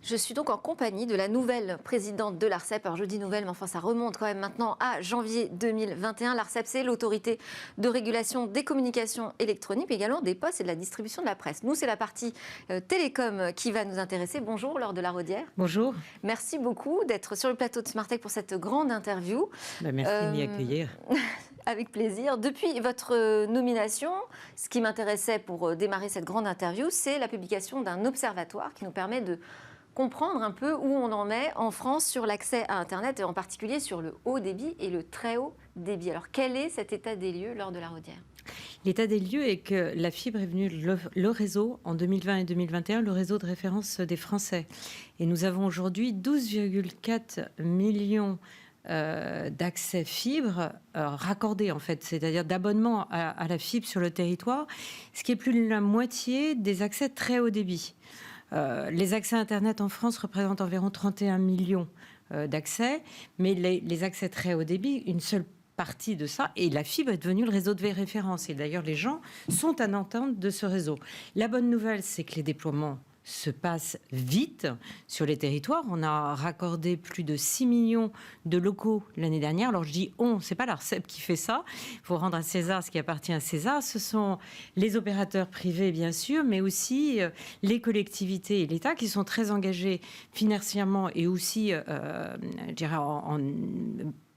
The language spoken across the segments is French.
Je suis donc en compagnie de la nouvelle présidente de l'ARCEP. Alors je dis nouvelle, mais enfin ça remonte quand même maintenant à janvier 2021. L'ARCEP, c'est l'autorité de régulation des communications électroniques, mais également des postes et de la distribution de la presse. Nous, c'est la partie télécom qui va nous intéresser. Bonjour Laure de la Rodière. Bonjour. Merci beaucoup d'être sur le plateau de Smart Tech pour cette grande interview. Merci de m'y accueillir. Avec plaisir. Depuis votre nomination, ce qui m'intéressait pour démarrer cette grande interview, c'est la publication d'un observatoire qui nous permet de comprendre un peu où on en est en France sur l'accès à Internet et en particulier sur le haut débit et le très haut débit. Alors quel est cet état des lieux, Laure de la Rodière ? L'état des lieux est que la fibre est venue le réseau en 2020 et 2021, le réseau de référence des Français. Et nous avons aujourd'hui 12,4 millions d'accès fibre raccordés en fait, c'est-à-dire d'abonnement à la fibre sur le territoire, ce qui est plus de la moitié des accès très haut débit. Les accès Internet en France représentent environ 31 millions d'accès, mais les accès très haut débit, une seule partie de ça, et la fibre est devenue le réseau de référence. Et d'ailleurs, les gens sont en attente de ce réseau. La bonne nouvelle, c'est que les déploiements se passe vite sur les territoires. On a raccordé plus de 6 millions de locaux l'année dernière. Alors je dis on, c'est pas l'ARCEP qui fait ça. Il faut rendre à César ce qui appartient à César. Ce sont les opérateurs privés, bien sûr, mais aussi les collectivités et l'État qui sont très engagés financièrement et aussi, je dirais,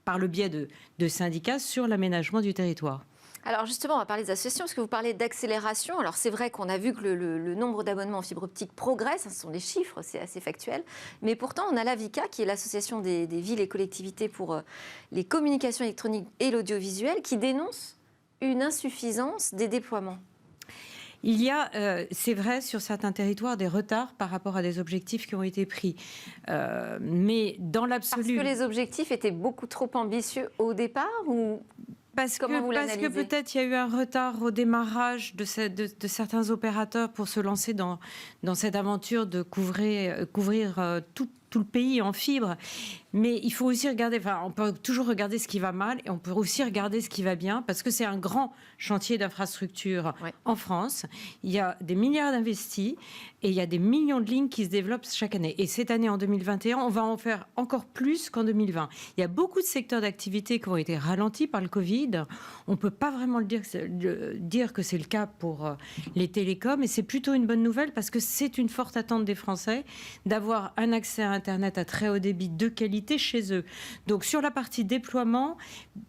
par le biais de syndicats sur l'aménagement du territoire. Alors justement, on va parler des associations, parce que vous parlez d'accélération. Alors c'est vrai qu'on a vu que le nombre d'abonnements en fibre optique progresse, ce sont des chiffres, c'est assez factuel. Mais pourtant, on a l'AVICA, qui est l'association des villes et collectivités pour les communications électroniques et l'audiovisuel, qui dénonce une insuffisance des déploiements. Il y a, c'est vrai, sur certains territoires, des retards par rapport à des objectifs qui ont été pris. Mais dans l'absolu... Parce que les objectifs étaient beaucoup trop ambitieux au départ ou... Parce que peut-être il y a eu un retard au démarrage de certains opérateurs pour se lancer dans cette aventure de couvrir tout le pays en fibre. Mais il faut aussi regarder, enfin, on peut toujours regarder ce qui va mal et on peut aussi regarder ce qui va bien parce que c'est un grand chantier d'infrastructure en France. Il y a des milliards d'investis et il y a des millions de lignes qui se développent chaque année. Et cette année, en 2021, on va en faire encore plus qu'en 2020. Il y a beaucoup de secteurs d'activité qui ont été ralentis par le Covid. On ne peut pas vraiment dire que c'est le cas pour les télécoms et c'est plutôt une bonne nouvelle parce que c'est une forte attente des Français d'avoir un accès à Internet à très haut débit de qualité chez eux. Donc sur la partie déploiement,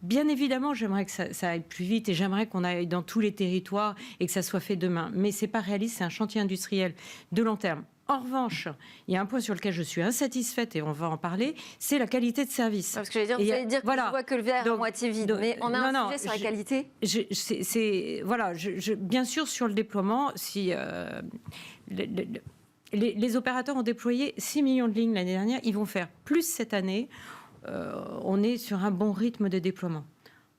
bien évidemment, j'aimerais que ça aille plus vite et j'aimerais qu'on aille dans tous les territoires et que ça soit fait demain. Mais c'est pas réaliste, c'est un chantier industriel de long terme. En revanche, il y a un point sur lequel je suis insatisfaite et on va en parler, c'est la qualité de service. Parce que j'allais dire, vous allez dire que je vois que le verre est à moitié vide, mais on a un sujet sur la qualité. Bien sûr, sur le déploiement, si les opérateurs ont déployé 6 millions de lignes l'année dernière, ils vont faire plus cette année. On est sur un bon rythme de déploiement.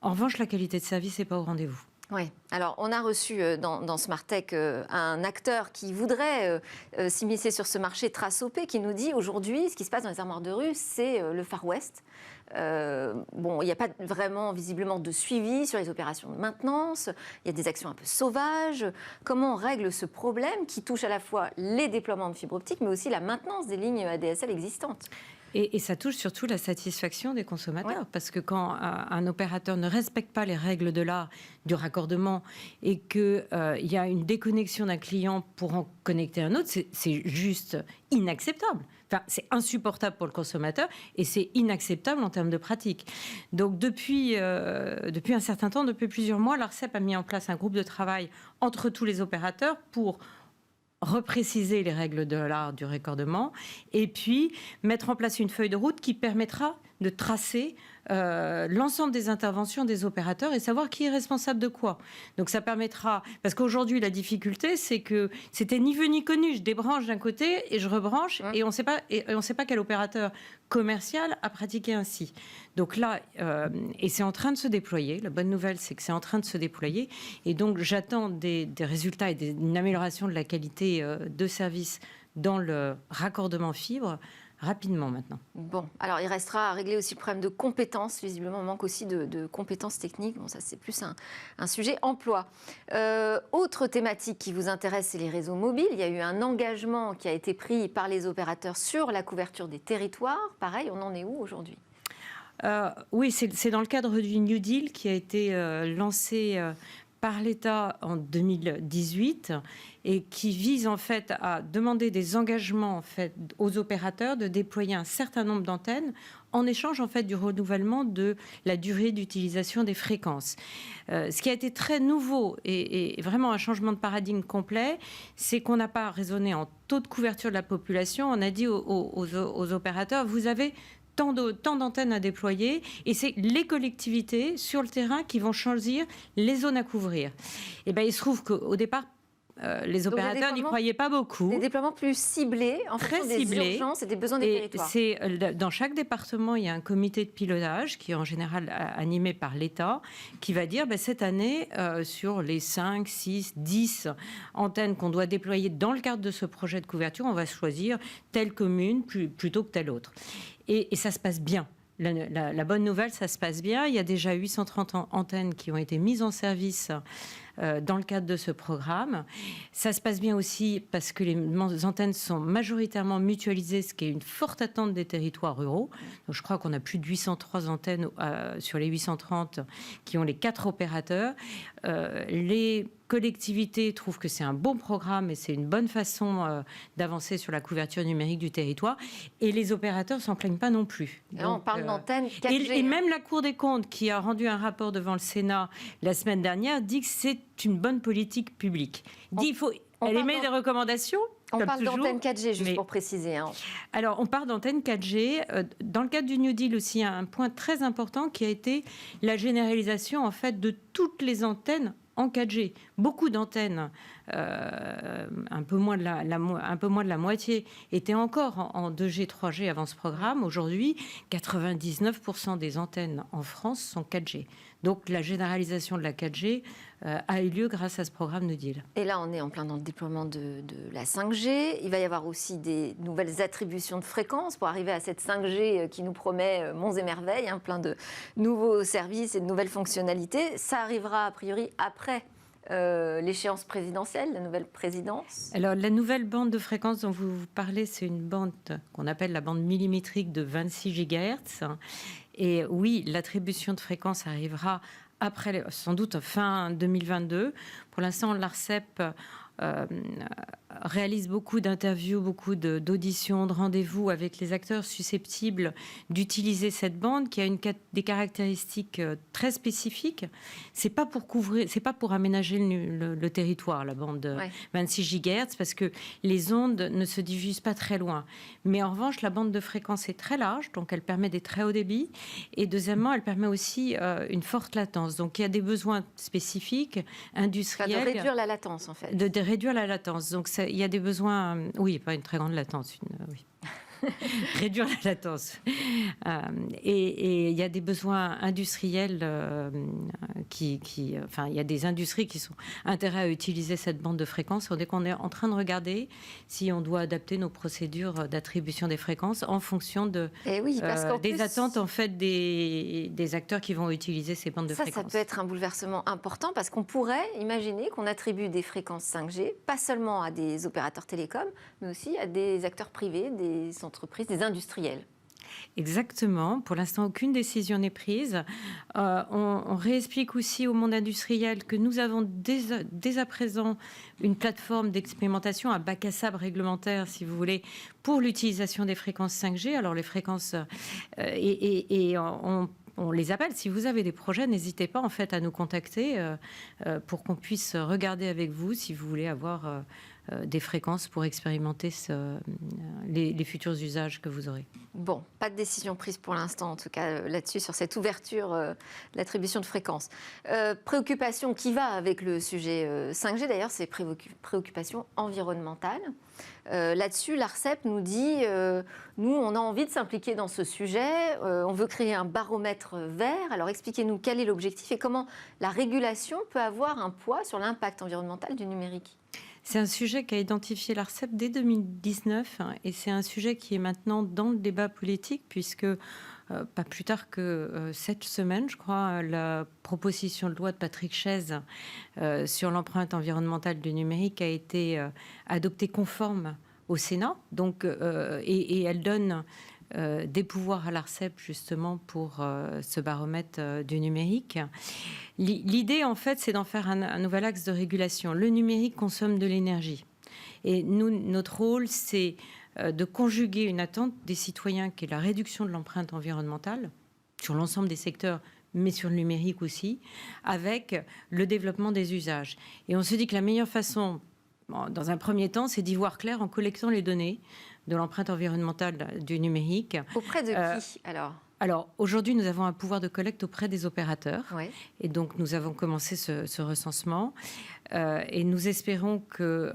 En revanche, la qualité de service n'est pas au rendez-vous. Oui, alors on a reçu dans Smart Tech un acteur qui voudrait s'immiscer sur ce marché, Trace OP, qui nous dit aujourd'hui, ce qui se passe dans les armoires de rue, c'est le Far West. Bon, il n'y a pas vraiment visiblement de suivi sur les opérations de maintenance, il y a des actions un peu sauvages. Comment on règle ce problème qui touche à la fois les déploiements de fibre optique, mais aussi la maintenance des lignes ADSL existantes ? Et ça touche surtout la satisfaction des consommateurs, parce que quand un opérateur ne respecte pas les règles de l'art du raccordement et qu'il y a une déconnexion d'un client pour en connecter un autre, c'est juste inacceptable. Enfin, c'est insupportable pour le consommateur et c'est inacceptable en termes de pratique. Donc depuis un certain temps, depuis plusieurs mois, l'ARCEP a mis en place un groupe de travail entre tous les opérateurs pour repréciser les règles de l'art du raccordement et puis mettre en place une feuille de route qui permettra de tracer l'ensemble des interventions des opérateurs et savoir qui est responsable de quoi. Donc ça permettra, parce qu'aujourd'hui la difficulté c'est que c'était ni vu ni connu, je débranche d'un côté et je rebranche et on sait pas quel opérateur commercial a pratiqué ainsi. Donc là, et c'est en train de se déployer, la bonne nouvelle c'est que c'est en train de se déployer et donc j'attends des résultats et une amélioration de la qualité de service dans le raccordement fibre rapidement maintenant. Bon, alors il restera à régler aussi le problème de compétences. Visiblement, on manque aussi de compétences techniques. Bon, ça, c'est plus un sujet emploi. Autre thématique qui vous intéresse, c'est les réseaux mobiles. Il y a eu un engagement qui a été pris par les opérateurs sur la couverture des territoires. Pareil, on en est où aujourd'hui ? Oui, c'est dans le cadre du New Deal qui a été lancé par l'État en 2018 et qui vise en fait à demander des engagements en fait aux opérateurs de déployer un certain nombre d'antennes en échange en fait du renouvellement de la durée d'utilisation des fréquences. Ce qui a été très nouveau et vraiment un changement de paradigme complet, c'est qu'on n'a pas raisonné en taux de couverture de la population. On a dit aux opérateurs, vous avez tant d'antennes à déployer et c'est les collectivités sur le terrain qui vont choisir les zones à couvrir. Et ben, il se trouve qu'au départ, les opérateurs n'y croyaient pas beaucoup. Des déploiements plus ciblés en fonction des urgences et des besoins des territoires. Dans chaque département, il y a un comité de pilotage qui est en général animé par l'État qui va dire cette année, sur les 5, 6, 10 antennes qu'on doit déployer dans le cadre de ce projet de couverture, on va choisir telle commune plutôt que telle autre. Et ça se passe bien. La bonne nouvelle, ça se passe bien. Il y a déjà 830 antennes qui ont été mises en service dans le cadre de ce programme. Ça se passe bien aussi parce que les antennes sont majoritairement mutualisées, ce qui est une forte attente des territoires ruraux. Donc, je crois qu'on a plus de 803 antennes sur les 830 qui ont les 4 opérateurs. Les collectivités trouvent que c'est un bon programme et c'est une bonne façon d'avancer sur la couverture numérique du territoire. Et les opérateurs ne s'en plaignent pas non plus. Donc, on parle d'antennes 4G. Et même la Cour des comptes, qui a rendu un rapport devant le Sénat la semaine dernière, dit que c'est une bonne politique publique. Elle émet des recommandations. On parle d'antenne 4G, juste pour préciser. Alors, on parle d'antenne 4G. Dans le cadre du New Deal aussi, il y a un point très important qui a été la généralisation en fait, de toutes les antennes en 4G. Beaucoup d'antennes, un peu moins de la moitié, étaient encore en 2G, 3G avant ce programme. Aujourd'hui, 99% des antennes en France sont 4G. Donc la généralisation de la 4G a eu lieu grâce à ce programme New Deal. Et là, on est en plein dans le déploiement de la 5G. Il va y avoir aussi des nouvelles attributions de fréquences pour arriver à cette 5G qui nous promet monts et merveilles, plein de nouveaux services et de nouvelles fonctionnalités. Ça arrivera a priori après l'échéance présidentielle, la nouvelle présidence. Alors, la nouvelle bande de fréquence dont vous parlez, c'est une bande qu'on appelle la bande millimétrique de 26 GHz. Et oui, l'attribution de fréquence arrivera après, sans doute fin 2022. Pour l'instant, l'ARCEP réalise beaucoup d'interviews, beaucoup d'auditions, de rendez-vous avec les acteurs susceptibles d'utiliser cette bande qui a des caractéristiques très spécifiques. C'est pas pour aménager le territoire, la bande 26 GHz, parce que les ondes ne se diffusent pas très loin. Mais en revanche, la bande de fréquence est très large, donc elle permet des très hauts débits. Et deuxièmement, elle permet aussi une forte latence. Donc il y a des besoins spécifiques, industriels. De réduire la latence, en fait. De réduire la latence. Donc il y a des besoins, oui, pas une très grande latence, oui. Réduire la latence. Et il y a des besoins industriels enfin, il y a des industries qui sont intérêt à utiliser cette bande de fréquence. Dès qu'on est en train de regarder si on doit adapter nos procédures d'attribution des fréquences en fonction des attentes en fait des acteurs qui vont utiliser ces bandes de fréquences. Ça peut être un bouleversement important parce qu'on pourrait imaginer qu'on attribue des fréquences 5G, pas seulement à des opérateurs télécoms, mais aussi à des acteurs privés, des entreprises, des industriels. Exactement. Pour l'instant, aucune décision n'est prise. On réexplique aussi au monde industriel que nous avons dès à présent une plateforme d'expérimentation à bac à sable réglementaire, si vous voulez, pour l'utilisation des fréquences 5G. Alors les fréquences on les appelle. Si vous avez des projets, n'hésitez pas en fait à nous contacter pour qu'on puisse regarder avec vous si vous voulez avoir des fréquences pour expérimenter les futurs usages que vous aurez. Bon, pas de décision prise pour l'instant, en tout cas là-dessus, sur cette ouverture de l'attribution de fréquences. Préoccupation qui va avec le sujet 5G, d'ailleurs, c'est préoccupation environnementale. Là-dessus, l'ARCEP nous dit, nous, on a envie de s'impliquer dans ce sujet, on veut créer un baromètre vert. Alors expliquez-nous quel est l'objectif et comment la régulation peut avoir un poids sur l'impact environnemental du numérique. C'est un sujet qu'a identifié l'ARCEP dès 2019 et c'est un sujet qui est maintenant dans le débat politique puisque pas plus tard que cette semaine, je crois, la proposition de loi de Patrick Chaize sur l'empreinte environnementale du numérique a été adoptée conforme au Sénat. Donc, et elle donne des pouvoirs à l'ARCEP justement pour ce baromètre du numérique. L'idée, en fait, c'est d'en faire un nouvel axe de régulation. Le numérique consomme de l'énergie. Et nous, notre rôle, c'est de conjuguer une attente des citoyens qui est la réduction de l'empreinte environnementale sur l'ensemble des secteurs, mais sur le numérique aussi, avec le développement des usages. Et on se dit que la meilleure façon, dans un premier temps, c'est d'y voir clair en collectant les données de l'empreinte environnementale du numérique. Auprès de qui, alors ? Alors, aujourd'hui, nous avons un pouvoir de collecte auprès des opérateurs. Oui. Et donc, nous avons commencé ce recensement. Et nous espérons que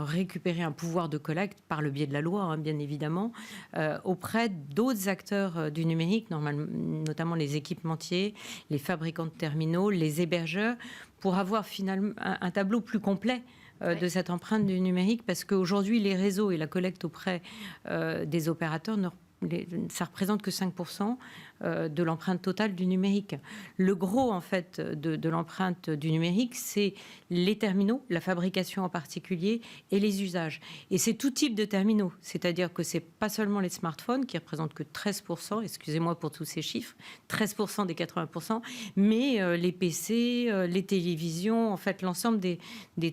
récupérer un pouvoir de collecte par le biais de la loi, hein, bien évidemment, auprès d'autres acteurs du numérique, notamment les équipementiers, les fabricants de terminaux, les hébergeurs, pour avoir finalement un tableau plus complet de cette empreinte du numérique, parce qu'aujourd'hui, les réseaux et la collecte auprès des opérateurs ça représente que 5% de l'empreinte totale du numérique. Le gros, en fait, de l'empreinte du numérique, c'est les terminaux, la fabrication en particulier, et les usages. Et c'est tout type de terminaux. C'est-à-dire que c'est pas seulement les smartphones, qui représentent que 13%, excusez-moi pour tous ces chiffres, 13% des 80%, mais les PC, les télévisions, en fait, l'ensemble des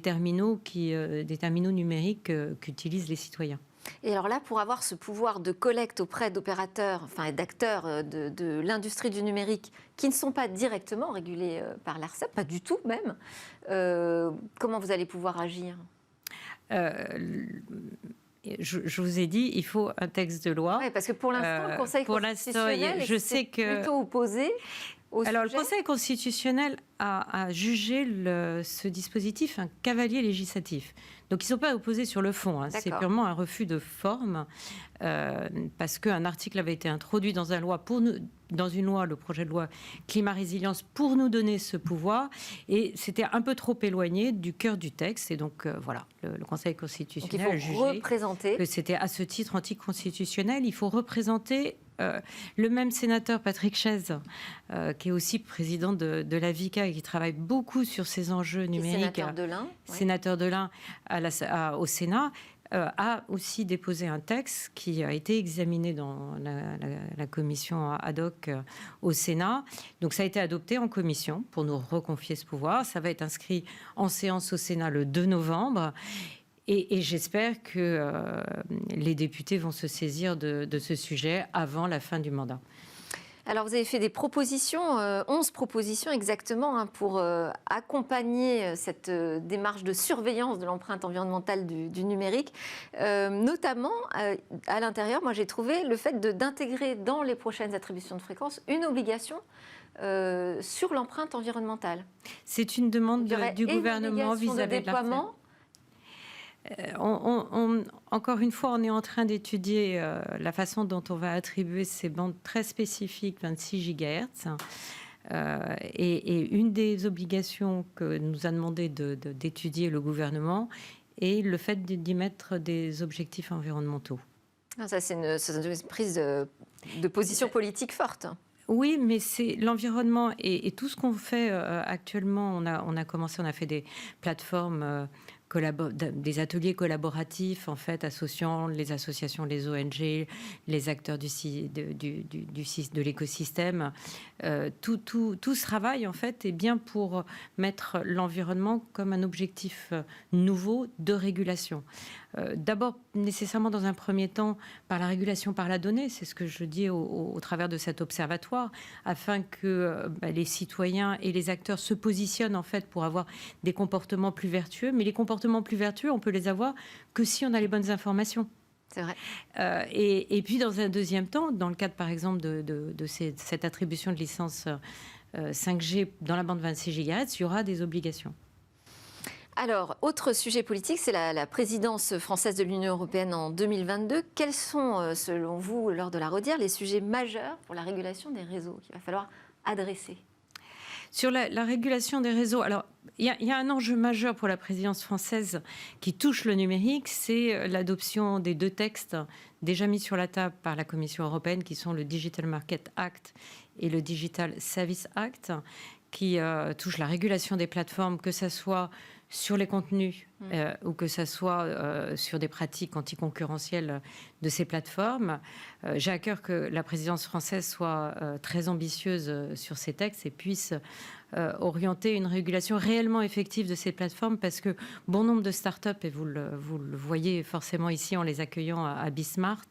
terminaux numériques qu'utilisent les citoyens. Et alors là, pour avoir ce pouvoir de collecte auprès d'opérateurs, enfin d'acteurs de l'industrie du numérique qui ne sont pas directement régulés par l'ARCEP, pas du tout même, comment vous allez pouvoir agir ? Je vous ai dit, il faut un texte de loi. Oui, parce que pour l'instant, le Conseil constitutionnel est plutôt opposé au sujet. Alors, le Conseil constitutionnel a jugé ce dispositif un cavalier législatif. Donc, ils ne sont pas opposés sur le fond. Hein. C'est purement un refus de forme, parce qu'un article avait été introduit dans une loi, le projet de loi climat résilience, pour nous donner ce pouvoir, et c'était un peu trop éloigné du cœur du texte. Et donc, voilà, le Conseil constitutionnel a jugé que c'était à ce titre anticonstitutionnel. Il faut représenter le même sénateur, Patrick Chaize, qui est aussi président de la VICA et qui travaille beaucoup sur ces enjeux numériques. Sénateur de l'Ain. Sénateur de l'Ain au Sénat, a aussi déposé un texte qui a été examiné dans la commission ad hoc au Sénat. Donc ça a été adopté en commission pour nous reconfier ce pouvoir. Ça va être inscrit en séance au Sénat le 2 novembre. Et j'espère que les députés vont se saisir de ce sujet avant la fin du mandat. Alors, vous avez fait des propositions, 11 propositions exactement, hein, pour accompagner cette démarche de surveillance de l'empreinte environnementale du numérique. Notamment, à l'intérieur, moi j'ai trouvé le fait d'intégrer dans les prochaines attributions de fréquences une obligation sur l'empreinte environnementale. C'est une demande du gouvernement vis-à-vis de l'ARCEP. Encore une fois, on est en train d'étudier la façon dont on va attribuer ces bandes très spécifiques, 26 GHz. Et une des obligations que nous a demandé d'étudier le gouvernement est le fait d'y mettre des objectifs environnementaux. Ça, c'est une prise de position politique forte. Oui, mais c'est l'environnement et tout ce qu'on fait actuellement. On a commencé, on a fait des plateformes, des ateliers collaboratifs, en fait, associant les associations, les ONG, les acteurs de l'écosystème. Tout ce travail, en fait, est bien pour mettre l'environnement comme un objectif nouveau de régulation. D'abord, nécessairement, dans un premier temps, par la régulation par la donnée, c'est ce que je dis au travers de cet observatoire, afin que les citoyens et les acteurs se positionnent, en fait, pour avoir des comportements plus vertueux. Mais les comportements plus vertueux, on peut les avoir que si on a les bonnes informations. C'est vrai. Et puis, dans un deuxième temps, dans le cadre, par exemple, de cette attribution de licence 5G dans la bande 26 GHz, il y aura des obligations. Alors, autre sujet politique, c'est la présidence française de l'Union européenne en 2022. Quels sont, selon vous, lors de la redire, les sujets majeurs pour la régulation des réseaux qu'il va falloir adresser ? Sur la régulation des réseaux, alors il y a un enjeu majeur pour la présidence française qui touche le numérique, c'est l'adoption des 2 textes déjà mis sur la table par la Commission européenne, qui sont le Digital Market Act et le Digital Service Act, qui touchent la régulation des plateformes, que ce soit sur les contenus ou que ce soit sur des pratiques anticoncurrentielles de ces plateformes. J'ai à cœur que la présidence française soit très ambitieuse sur ces textes et puisse orienter une régulation réellement effective de ces plateformes, parce que bon nombre de start-up, et vous le voyez forcément ici en les accueillant à Bismart,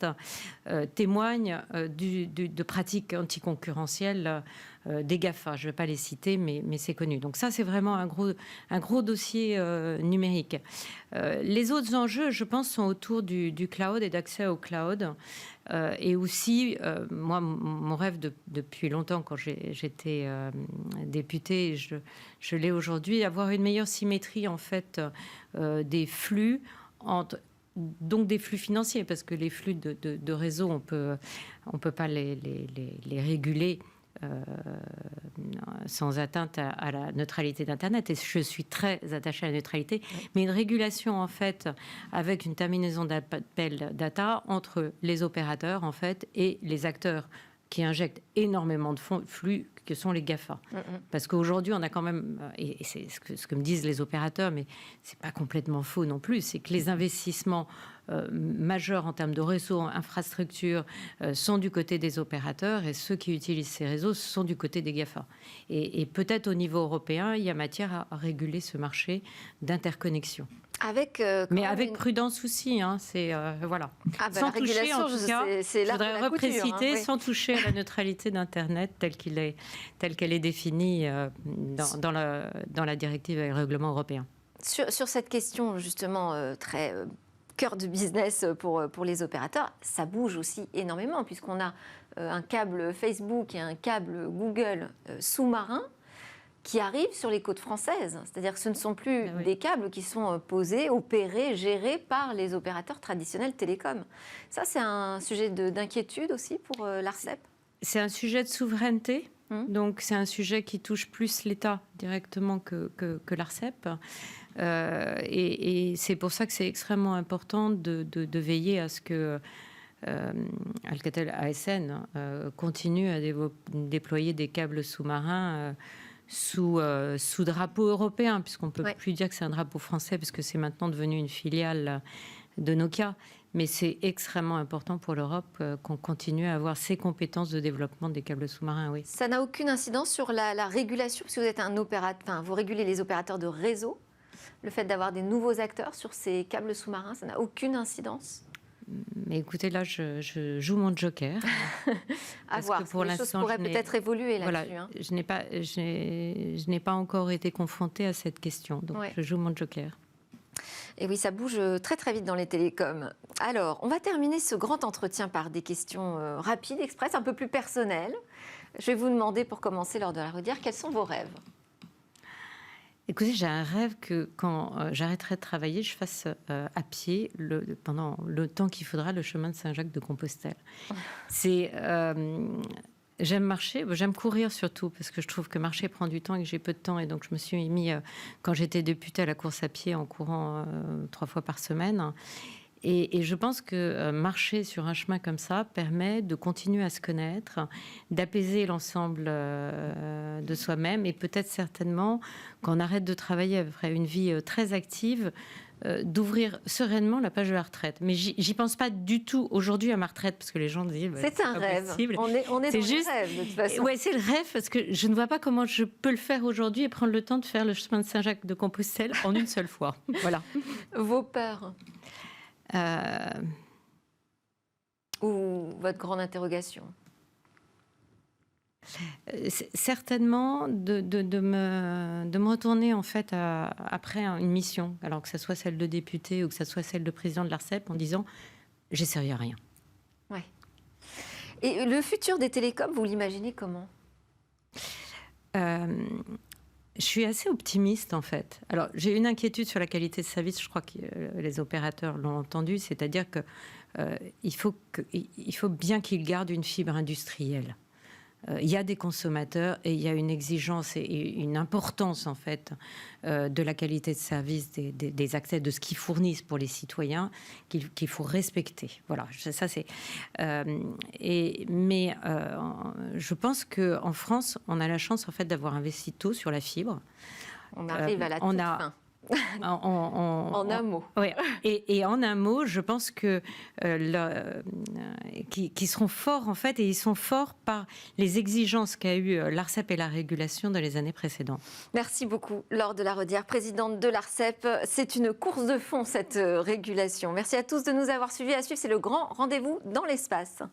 témoignent de pratiques anticoncurrentielles des GAFA. Je ne vais pas les citer, mais c'est connu. Donc ça, c'est vraiment un gros dossier numérique. Les autres enjeux, je pense, sont autour du cloud et d'accès au cloud. Et aussi, moi, mon rêve depuis longtemps, quand j'étais députée, je l'ai aujourd'hui, avoir une meilleure symétrie, en fait, des flux donc des flux financiers, parce que les flux de réseau, on peut pas les réguler sans atteinte à la neutralité d'Internet. Et je suis très attachée à la neutralité. Mais une régulation, en fait, avec une terminaison d'appel data entre les opérateurs, en fait, et les acteurs qui injectent énormément de flux, que sont les GAFA. Parce qu'aujourd'hui, on a quand même, et c'est ce que me disent les opérateurs, mais c'est pas complètement faux non plus, c'est que les investissements majeurs en termes de réseaux, infrastructures, sont du côté des opérateurs, et ceux qui utilisent ces réseaux sont du côté des GAFA. Et peut-être au niveau européen, il y a matière à réguler ce marché d'interconnexion. Mais avec prudence aussi, hein, c'est voilà. Sans toucher, en tout cas, je voudrais repréciser, sans toucher à la neutralité d'Internet telle qu'elle est définie dans la directive et le règlement européen. Sur cette question, justement, très cœur de business pour les opérateurs, ça bouge aussi énormément, puisqu'on a un câble Facebook et un câble Google sous-marin qui arrivent sur les côtes françaises. C'est-à-dire que ce ne sont plus des câbles qui sont posés, opérés, gérés par les opérateurs traditionnels télécoms. Ça, c'est un sujet d'inquiétude aussi pour l'ARCEP. C'est un sujet de souveraineté. Donc, c'est un sujet qui touche plus l'État directement que l'ARCEP. Et c'est pour ça que c'est extrêmement important de veiller à ce que Alcatel ASN continue à déployer des câbles sous-marins sous drapeau européen, puisqu'on ne peut plus dire que c'est un drapeau français, puisque c'est maintenant devenu une filiale de Nokia. Mais c'est extrêmement important pour l'Europe qu'on continue à avoir ces compétences de développement des câbles sous-marins, oui. Ça n'a aucune incidence sur la régulation, parce que vous êtes un opérateur, vous régulez les opérateurs de réseau. Le fait d'avoir des nouveaux acteurs sur ces câbles sous-marins, ça n'a aucune incidence? Mais écoutez, là, je joue mon joker. À voir, pour les choses pourraient peut-être évoluer là-dessus. Voilà, je n'ai pas encore été confrontée à cette question, donc je joue mon joker. Et oui, ça bouge très très vite dans les télécoms. Alors, on va terminer ce grand entretien par des questions rapides, express, un peu plus personnelles. Je vais vous demander, pour commencer, lors de la redire, quels sont vos rêves? Écoutez, j'ai un rêve que quand j'arrêterai de travailler, je fasse à pied, pendant le temps qu'il faudra, le chemin de Saint-Jacques-de-Compostelle. J'aime marcher, j'aime courir surtout, parce que je trouve que marcher prend du temps et que j'ai peu de temps. Et donc, je me suis mis, quand j'étais députée, à la course à pied en courant 3 fois par semaine. Et je pense que marcher sur un chemin comme ça permet de continuer à se connaître, d'apaiser l'ensemble de soi-même, et peut-être certainement, quand on arrête de travailler après une vie très active, d'ouvrir sereinement la page de la retraite. Mais j'y pense pas du tout aujourd'hui à ma retraite, parce que les gens disent c'est un rêve. Possible. On est dans le rêve, de toute façon. Ouais, c'est le rêve, parce que je ne vois pas comment je peux le faire aujourd'hui et prendre le temps de faire le chemin de Saint-Jacques-de-Compostelle en une seule fois. Voilà. Vos peurs ou votre grande interrogation? Certainement de me retourner, en fait, après une mission, alors que ce soit celle de député ou que ce soit celle de président de l'ARCEP, en disant « j'ai servi à rien ». Ouais. Et le futur des télécoms, vous l'imaginez comment? Je suis assez optimiste, en fait. Alors, j'ai une inquiétude sur la qualité de service, je crois que les opérateurs l'ont entendu, c'est-à-dire qu'il faut bien qu'ils gardent une fibre industrielle. il y a des consommateurs et il y a une exigence et une importance en fait de la qualité de service des accès, de ce qu'ils fournissent pour les citoyens qu'il faut respecter. Voilà, ça c'est. Je pense qu'en France, on a la chance en fait d'avoir investi tôt sur la fibre. On arrive à la toute fin. En un mot. Ouais. Et en un mot, je pense que qui seront forts en fait, et ils sont forts par les exigences qu'a eu l'ARCEP et la régulation dans les années précédentes. Merci beaucoup, Laure de la Rodière, présidente de l'ARCEP. C'est une course de fond, cette régulation. Merci à tous de nous avoir suivis. À suivre, c'est le grand rendez-vous dans l'espace.